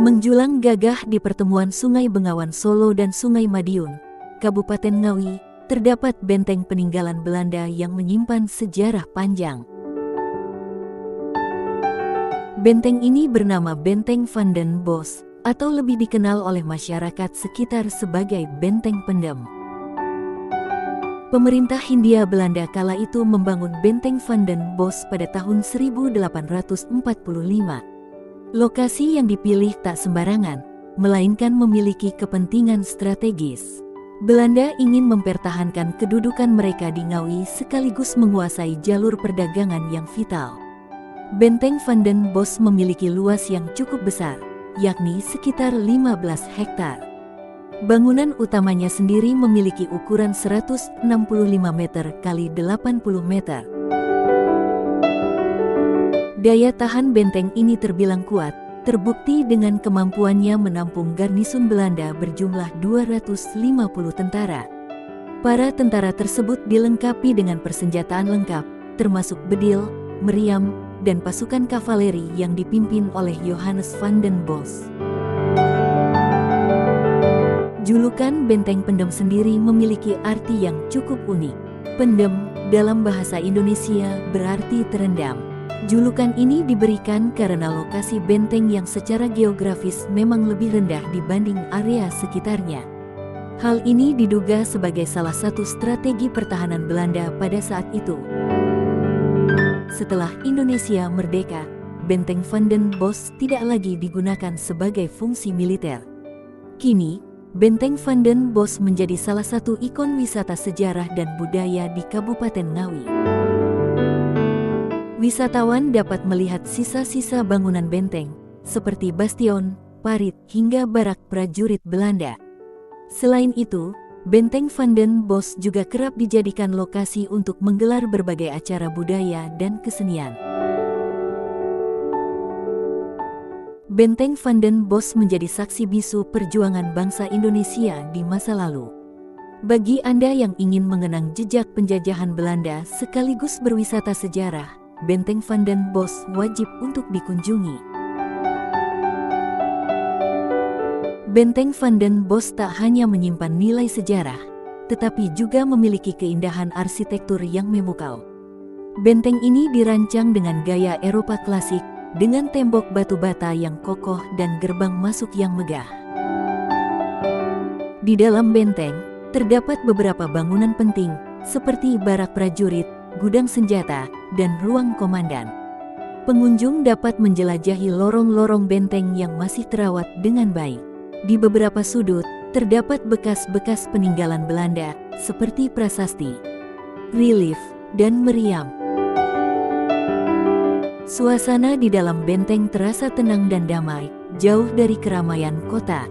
Menjulang gagah di pertemuan Sungai Bengawan Solo dan Sungai Madiun, Kabupaten Ngawi, terdapat benteng peninggalan Belanda yang menyimpan sejarah panjang. Benteng ini bernama Benteng Van den Bosch, atau lebih dikenal oleh masyarakat sekitar sebagai Benteng Pendem. Pemerintah Hindia Belanda kala itu membangun Benteng Van den Bosch pada tahun 1845. Lokasi yang dipilih tak sembarangan, melainkan memiliki kepentingan strategis. Belanda ingin mempertahankan kedudukan mereka di Ngawi sekaligus menguasai jalur perdagangan yang vital. Benteng Van den Bosch memiliki luas yang cukup besar, yakni sekitar 15 hektar. Bangunan utamanya sendiri memiliki ukuran 165 meter x 80 meter. Daya tahan benteng ini terbilang kuat, terbukti dengan kemampuannya menampung garnisun Belanda berjumlah 250 tentara. Para tentara tersebut dilengkapi dengan persenjataan lengkap, termasuk bedil, meriam, dan pasukan kavaleri yang dipimpin oleh Johannes van den Bosch. Julukan Benteng Pendem sendiri memiliki arti yang cukup unik. Pendem, dalam bahasa Indonesia, berarti terendam. Julukan ini diberikan karena lokasi benteng yang secara geografis memang lebih rendah dibanding area sekitarnya. Hal ini diduga sebagai salah satu strategi pertahanan Belanda pada saat itu. Setelah Indonesia merdeka, Benteng Van den Bosch tidak lagi digunakan sebagai fungsi militer. Kini, Benteng Van den Bosch menjadi salah satu ikon wisata sejarah dan budaya di Kabupaten Ngawi. Wisatawan dapat melihat sisa-sisa bangunan benteng, seperti bastion, parit, hingga barak prajurit Belanda. Selain itu, Benteng Van den Bosch juga kerap dijadikan lokasi untuk menggelar berbagai acara budaya dan kesenian. Benteng Van den Bosch menjadi saksi bisu perjuangan bangsa Indonesia di masa lalu. Bagi Anda yang ingin mengenang jejak penjajahan Belanda sekaligus berwisata sejarah, Benteng Van den Bosch wajib untuk dikunjungi. Benteng Van den Bosch tak hanya menyimpan nilai sejarah, tetapi juga memiliki keindahan arsitektur yang memukau. Benteng ini dirancang dengan gaya Eropa klasik, dengan tembok batu bata yang kokoh dan gerbang masuk yang megah. Di dalam benteng, terdapat beberapa bangunan penting, seperti barak prajurit, gudang senjata, dan ruang komandan. Pengunjung dapat menjelajahi lorong-lorong benteng yang masih terawat dengan baik. Di beberapa sudut, terdapat bekas-bekas peninggalan Belanda, seperti prasasti, relief, dan meriam. Suasana di dalam benteng terasa tenang dan damai, jauh dari keramaian kota.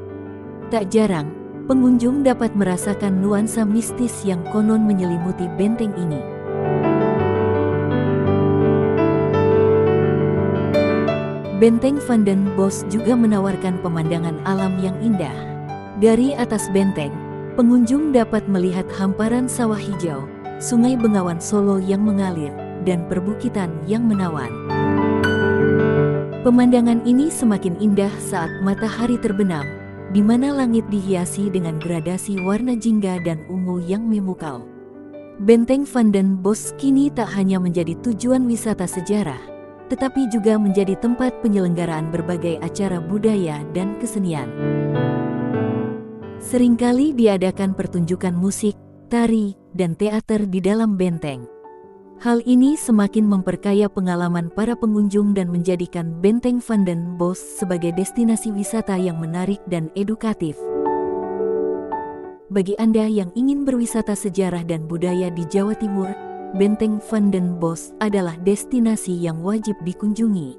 Tak jarang, pengunjung dapat merasakan nuansa mistis yang konon menyelimuti benteng ini. Benteng Van den Bosch juga menawarkan pemandangan alam yang indah. Dari atas benteng, pengunjung dapat melihat hamparan sawah hijau, Sungai Bengawan Solo yang mengalir, dan perbukitan yang menawan. Pemandangan ini semakin indah saat matahari terbenam, di mana langit dihiasi dengan gradasi warna jingga dan ungu yang memukau. Benteng Van den Bosch kini tak hanya menjadi tujuan wisata sejarah, tetapi juga menjadi tempat penyelenggaraan berbagai acara budaya dan kesenian. Seringkali diadakan pertunjukan musik, tari, dan teater di dalam benteng. Hal ini semakin memperkaya pengalaman para pengunjung dan menjadikan Benteng Van den Bosch sebagai destinasi wisata yang menarik dan edukatif. Bagi Anda yang ingin berwisata sejarah dan budaya di Jawa Timur, Benteng Van den Bosch adalah destinasi yang wajib dikunjungi.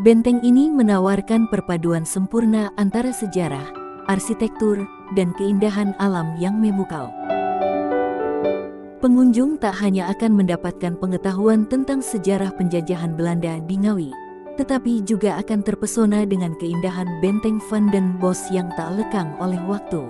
Benteng ini menawarkan perpaduan sempurna antara sejarah, arsitektur, dan keindahan alam yang memukau. Pengunjung tak hanya akan mendapatkan pengetahuan tentang sejarah penjajahan Belanda di Ngawi, tetapi juga akan terpesona dengan keindahan Benteng Van den Bosch yang tak lekang oleh waktu.